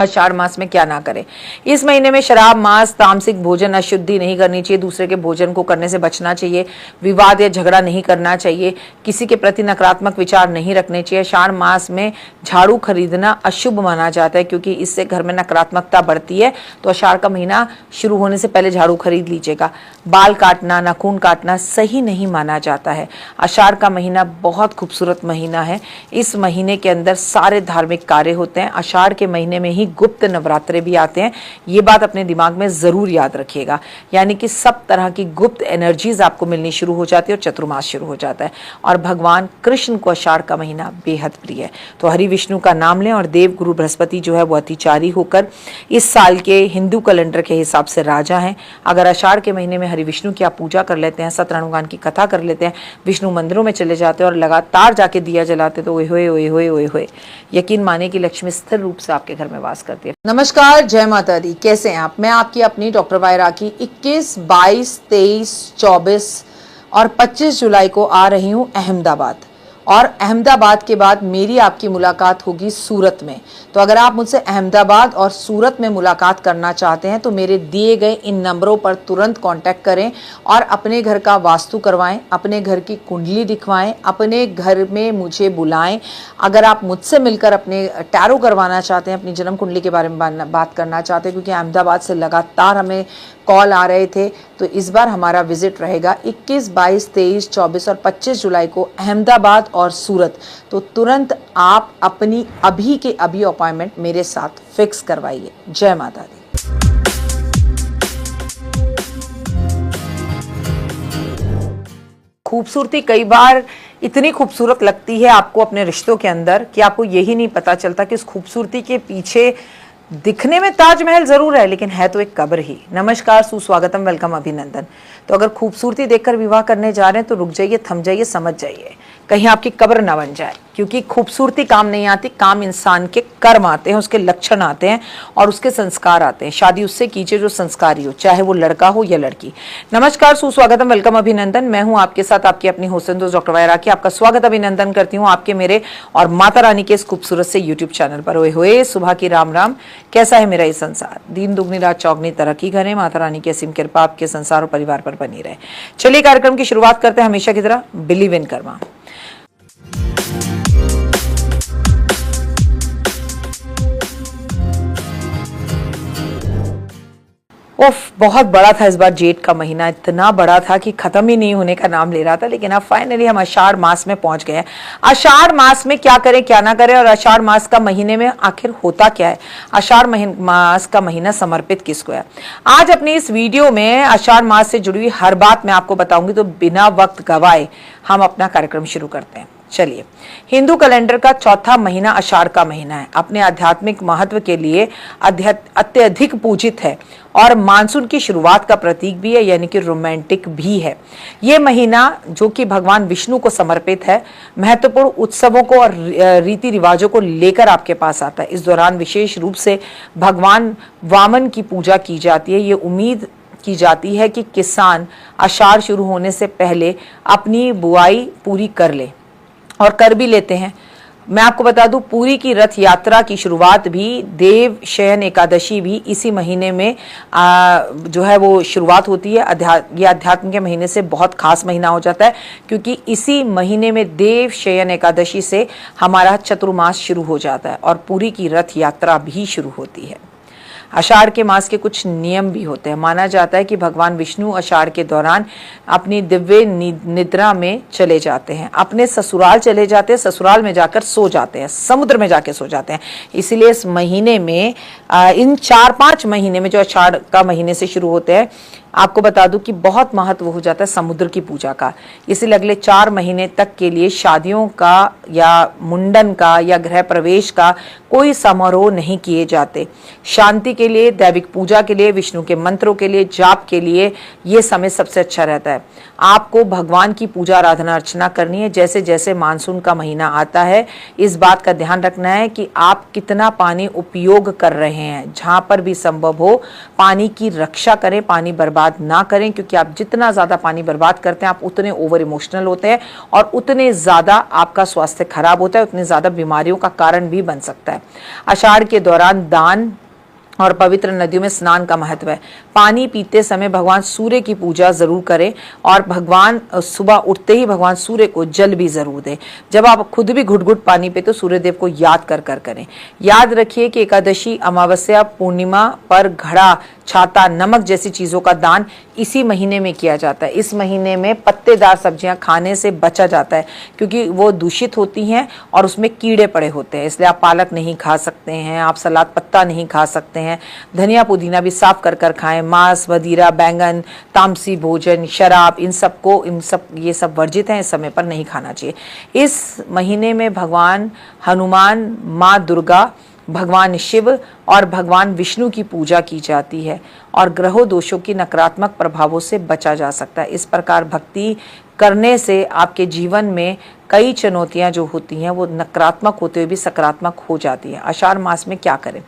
आषाढ़ मास में क्या ना करें। इस महीने में शराब, मांस, तामसिक भोजन, अशुद्धि नहीं करनी चाहिए, दूसरे के भोजन को करने से बचना चाहिए, विवाद या झगड़ा नहीं करना चाहिए, किसी के प्रति नकारात्मक विचार नहीं रखने चाहिए। आषाढ़ मास में झाड़ू खरीदना अशुभ माना जाता है क्योंकि इससे घर में नकारात्मकता बढ़ती है। तो आषाढ़ का महीना शुरू होने से पहले झाड़ू खरीद लीजिएगा। बाल काटना, नाखून काटना सही नहीं माना जाता है। आषाढ़ का महीना बहुत खूबसूरत महीना है। इस महीने के अंदर सारे धार्मिक कार्य होते हैं। आषाढ़ के महीने में ही गुप्त नवरात्रे भी आते हैं। ये बात अपने दिमाग में जरूर याद रखिएगा। यानी कि सब तरह की गुप्त एनर्जीज आपको मिलनी शुरू हो जाती है और चतुर्मास शुरू हो जाता है। और भगवान कृष्ण को आषाढ़ का महीना बेहद प्रिय है। तो हरि विष्णु का नाम लें। और देव गुरु बृहस्पति जो है वो अतिचारी होकर इस साल के हिंदू कैलेंडर के हिसाब से राजा हैं। अगर आषाढ़ के महीने में हरि विष्णु की आप पूजा कर लेते हैं, सतरनुगान की कथा कर लेते हैं, विष्णु मंदिरों में चले जाते हैं और लगातार जाके दिया जलाते तो ओए होए ओए होए ओए होए, यकीन माने कि लक्ष्मी स्थिर रूप से आपके घर में वास करती है। नमस्कार, जय माता दी। कैसे हैं आप? मैं आपकी अपनी डॉक्टर वायरा की 21, 22, 23, 24 और 25 जुलाई को आ रही हूं अहमदाबाद। और अहमदाबाद के बाद मेरी आपकी मुलाकात होगी सूरत में। तो अगर आप मुझसे अहमदाबाद और सूरत में मुलाकात करना चाहते हैं तो मेरे दिए गए इन नंबरों पर तुरंत कांटेक्ट करें और अपने घर का वास्तु करवाएं, अपने घर की कुंडली दिखवाएं, अपने घर में मुझे बुलाएं। अगर आप मुझसे मिलकर अपने टैरो करवाना चाहते हैं, अपनी जन्म कुंडली के बारे में बात करना चाहते हैं, क्योंकि अहमदाबाद से लगातार हमें कॉल आ रहे थे, तो इस बार हमारा विजिट रहेगा 21, 22, 23, 24 और 25 जुलाई को अहमदाबाद और सूरत। तो तुरंत आप अपनी अभी के अभी अपॉइंटमेंट मेरे साथ फिक्स करवाइए। जय माता दी। खूबसूरती कई बार इतनी खूबसूरत लगती है आपको अपने रिश्तों के अंदर कि आपको यही नहीं पता चलता कि उस खूबसूरती के पीछे दिखने में ताजमहल जरूर है लेकिन है तो एक कब्र ही। नमस्कार, सुस्वागतम, वेलकम, अभिनंदन। तो अगर खूबसूरती देखकर विवाह करने जा रहे हैं तो रुक जाइए, थम जाइए, समझ जाइए, कहीं आपकी कब्र ना बन जाए। क्योंकि खूबसूरती काम नहीं आती, काम इंसान के कर्म आते हैं, उसके लक्षण आते हैं और उसके संस्कार आते हैं। शादी उससे कीजिए जो संस्कारी हो, चाहे वो लड़का हो या लड़की। नमस्कार, सुस्वागतम, वेलकम, अभिनंदन। मैं हूं आपके साथ आपकी अपनी होस्ट दोस्त डॉक्टर वायरा की। आपका स्वागत अभिनंदन करती हूँ आपके, मेरे और माता रानी के इस खूबसूरत से यूट्यूब चैनल पर। ओए होए, सुबह की राम राम। कैसा है मेरा ये संसार? दिन दुगनी रात चौगनी तरक्की करें, माता रानी की असीम कृपा आपके संसार और परिवार पर बनी रहे। चलिए कार्यक्रम की शुरुआत करते हैं हमेशा की तरह बिलीव इन कर्मा। उफ, बहुत बड़ा था इस बार जेठ का महीना, इतना बड़ा था कि खत्म ही नहीं होने का नाम ले रहा था। लेकिन अब फाइनली हम आषाढ़ मास में पहुंच गए हैं। आषाढ़ मास में क्या करें क्या ना करें और आषाढ़ मास का महीने में आखिर होता क्या है, आषाढ़ मास का महीना समर्पित किसको है। आज अपनी इस वीडियो में आषाढ़ मास से जुड़ी हुई हर बात मैं आपको बताऊंगी। तो बिना वक्त गवाए हम अपना कार्यक्रम शुरू करते हैं। चलिए, हिंदू कैलेंडर का चौथा महीना आषाढ़ का महीना है। अपने आध्यात्मिक महत्व के लिए अत्यधिक पूजित है और मानसून की शुरुआत का प्रतीक भी है, यानी कि रोमांटिक भी है। यह महीना जो कि भगवान विष्णु को समर्पित है, महत्वपूर्ण उत्सवों को और रीति रिवाजों को लेकर आपके पास आता है। इस दौरान विशेष रूप से भगवान वामन की पूजा की जाती है। ये उम्मीद की जाती है कि किसान आषाढ़ शुरू होने से पहले अपनी बुआई पूरी कर ले और कर भी लेते हैं। मैं आपको बता दूं, पूरी की रथ यात्रा की शुरुआत भी, देव शयन एकादशी भी इसी महीने में जो है वो शुरुआत होती है। ये अध्यात्म के महीने से बहुत खास महीना हो जाता है क्योंकि इसी महीने में देव शयन एकादशी से हमारा चतुर्मास शुरू हो जाता है और पूरी की रथ यात्रा भी शुरू होती है। आषाढ़ के मास के कुछ नियम भी होते हैं। माना जाता है कि भगवान विष्णु आषाढ़ के दौरान अपनी दिव्य निद्रा में चले जाते हैं, अपने ससुराल चले जाते हैं, ससुराल में जाकर सो जाते हैं, समुद्र में जाके सो जाते हैं। इसलिए इस महीने में इन 4-5 महीने में जो आषाढ़ का महीने से शुरू होते हैं, आपको बता दूं कि बहुत महत्व हो जाता है समुद्र की पूजा का। इसलिए अगले 4 महीने तक के लिए शादियों का या मुंडन का या गृह प्रवेश का कोई समारोह नहीं किए जाते। शांति के लिए, दैविक पूजा के लिए, विष्णु के मंत्रों के लिए, जाप के लिए ये समय सबसे अच्छा रहता है। आपको भगवान की पूजा आराधना अर्चना करनी है। जैसे जैसे मानसून का महीना आता है, इस बात का ध्यान रखना है कि आप कितना पानी उपयोग कर रहे हैं। जहां पर भी संभव हो पानी की रक्षा करें, पानी बर्बाद बर्बाद ना करें, क्योंकि आप जितना ज़्यादा पानी बर्बाद करते हैं आप उतने ओवर इमोशनल होते हैं और उतने ज़्यादा आपका स्वास्थ्य खराब होता है, उतनी ज़्यादा बीमारियों का कारण भी बन सकता है। आषाढ़ के दौरान दान और पवित्र नदियों में स्नान का महत्व है। पानी पीते समय भगवान सूर्य की पूजा जरूर करें और भगवान सुबह उठते ही भगवान सूर्य को जल भी जरूर दें। जब आप खुद भी घुट घुट पानी पे तो सूर्य देव को याद कर कर करें। याद रखिए कि एकादशी, अमावस्या, पूर्णिमा पर घड़ा, छाता, नमक जैसी चीजों का दान इसी महीने में किया जाता है। इस महीने में पत्तेदार सब्जियां खाने से बचा जाता है क्योंकि वो दूषित होती हैं और उसमें कीड़े पड़े होते हैं, इसलिए आप पालक नहीं खा सकते हैं, आप सलाद पत्ता नहीं खा सकते हैं। धनिया पुदीना भी साफ कर कर खाएं। मांस, मदिरा, बैंगन, तामसी भोजन, शराब, इन सब ये सब वर्जित हैं, इस समय पर नहीं खाना चाहिए। इस महीने में भगवान हनुमान, माँ दुर्गा, भगवान शिव और भगवान विष्णु की पूजा की जाती है और ग्रहों दोषों की नकारात्मक प्रभावों से बचा जा सकता है। इस प्रकार भक्ति करने से आपके जीवन में कई चुनौतियां जो होती हैं वो नकारात्मक होते हुए भी सकारात्मक हो जाती हैं। आषाढ़ मास में क्या करें?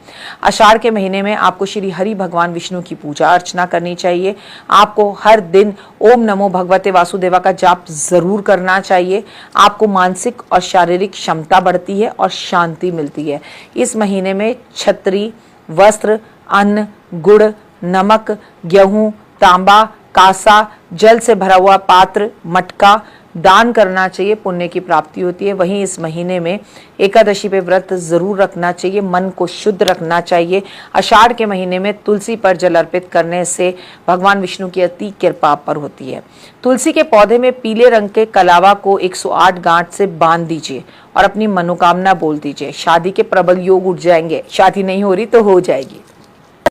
आषाढ़ के महीने में आपको श्री हरि भगवान विष्णु की पूजा अर्चना करनी चाहिए। आपको हर दिन ओम नमो भगवते वासुदेवा का जाप जरूर करना चाहिए। आपको मानसिक और शारीरिक क्षमता बढ़ती है और शांति मिलती है। इस महीने में छतरी, वस्त्र, अन्न, गुड़, नमक, गेहूं, तांबा, कासा, जल से भरा हुआ पात्र, मटका दान करना चाहिए, पुण्य की प्राप्ति होती है। वहीं इस महीने में एकादशी पे व्रत जरूर रखना चाहिए, मन को शुद्ध रखना चाहिए। आषाढ़ के महीने में तुलसी पर जल अर्पित करने से भगवान विष्णु की अति कृपा पर होती है। तुलसी के पौधे में पीले रंग के कलावा को 108 गांठ से बांध दीजिए और अपनी मनोकामना बोल दीजिए। शादी के प्रबल योग उठ जाएंगे। शादी नहीं हो रही तो हो जाएगी।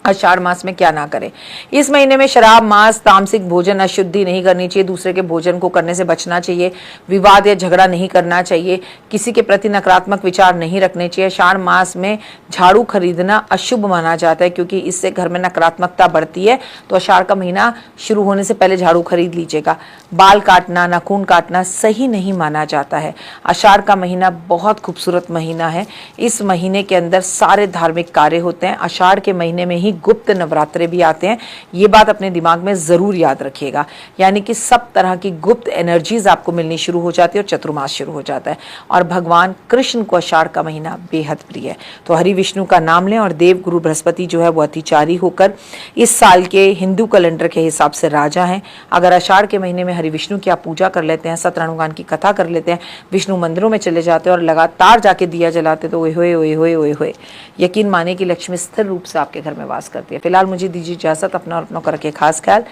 आषाढ़ मास में क्या ना करें? इस महीने में शराब, मांस, तामसिक भोजन, अशुद्धि नहीं करनी चाहिए। दूसरे के भोजन को करने से बचना चाहिए। विवाद या झगड़ा नहीं करना चाहिए। किसी के प्रति नकारात्मक विचार नहीं रखने चाहिए। आषाढ़ मास में झाड़ू खरीदना अशुभ माना जाता है क्योंकि इससे घर में नकारात्मकता बढ़ती है। तो आषाढ़ का महीना शुरू होने से पहले झाड़ू खरीद लीजिएगा। बाल काटना, नाखून काटना सही नहीं माना जाता है। आषाढ़ का महीना बहुत खूबसूरत महीना है। इस महीने के अंदर सारे धार्मिक कार्य होते हैं। आषाढ़ के महीने में ही गुप्त नवरात्रे भी आते हैं। ये बात अपने दिमाग में जरूर याद रखिएगा। यानी कि सब तरह की गुप्त एनर्जीज आपको मिलनी शुरू हो जाती है और चतुर्मास शुरू हो जाता है। और भगवान कृष्ण को आषाढ़ का महीना बेहद प्रिय है। तो हरि विष्णु का नाम लें और देव गुरु बृहस्पति जो है वो अतिचारी होकर इस साल के हिंदू कैलेंडर के हिसाब से राजा हैं। अगर आषाढ़ के महीने में हरि विष्णु की आप पूजा कर लेते हैं, सत्यनारायण की कथा कर लेते हैं, विष्णु मंदिरों में चले जाते हैं और लगातार जाके दिया जलाते तो ओए होए ओए होए ओए होए, यकीन माने कि लक्ष्मी स्थिर रूप से आपके घर में वास करती है। फिलहाल मुझे दीजिए इजाजत। अपना और अपना करके खास ख्याल।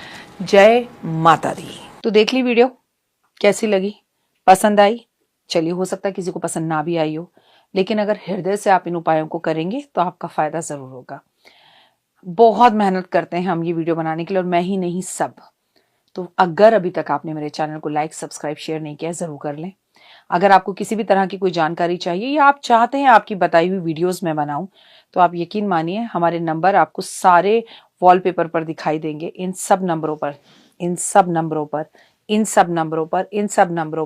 जय माता दी। तो देख ली वीडियो, कैसी लगी? पसंद आई? चलिए, हो सकता है किसी को पसंद ना भी आई हो, लेकिन अगर हृदय से आप इन उपायों को करेंगे तो आपका फायदा जरूर होगा। बहुत मेहनत करते हैं हम ये वीडियो बनाने के लिए, और मैं ही नहीं सब। तो अगर अभी तक आपने मेरे चैनल को लाइक, सब्सक्राइब, शेयर नहीं किया, जरूर कर लें। अगर आपको किसी भी तरह की कोई जानकारी चाहिए या आप चाहते हैं आपकी बताई हुई वीडियोस मैं बनाऊं, तो आप यकीन मानिए हमारे नंबर आपको सारे वॉलपेपर पर दिखाई देंगे। इन सब नंबरों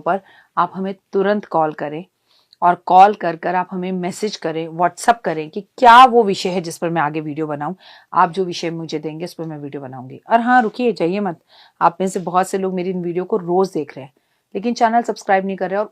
पर आप हमें तुरंत कॉल करें और कॉल कर कर आप हमें मैसेज करें, व्हाट्सअप करें कि क्या वो विषय है जिस पर मैं आगे वीडियो बनाऊं। आप जो विषय मुझे देंगे उस पर मैं वीडियो बनाऊंगी। और हाँ, रुकिए, जाइए मत। आप में से बहुत से लोग मेरी इन वीडियो को रोज देख रहे हैं लेकिन चैनल सब्सक्राइब नहीं कर रहे और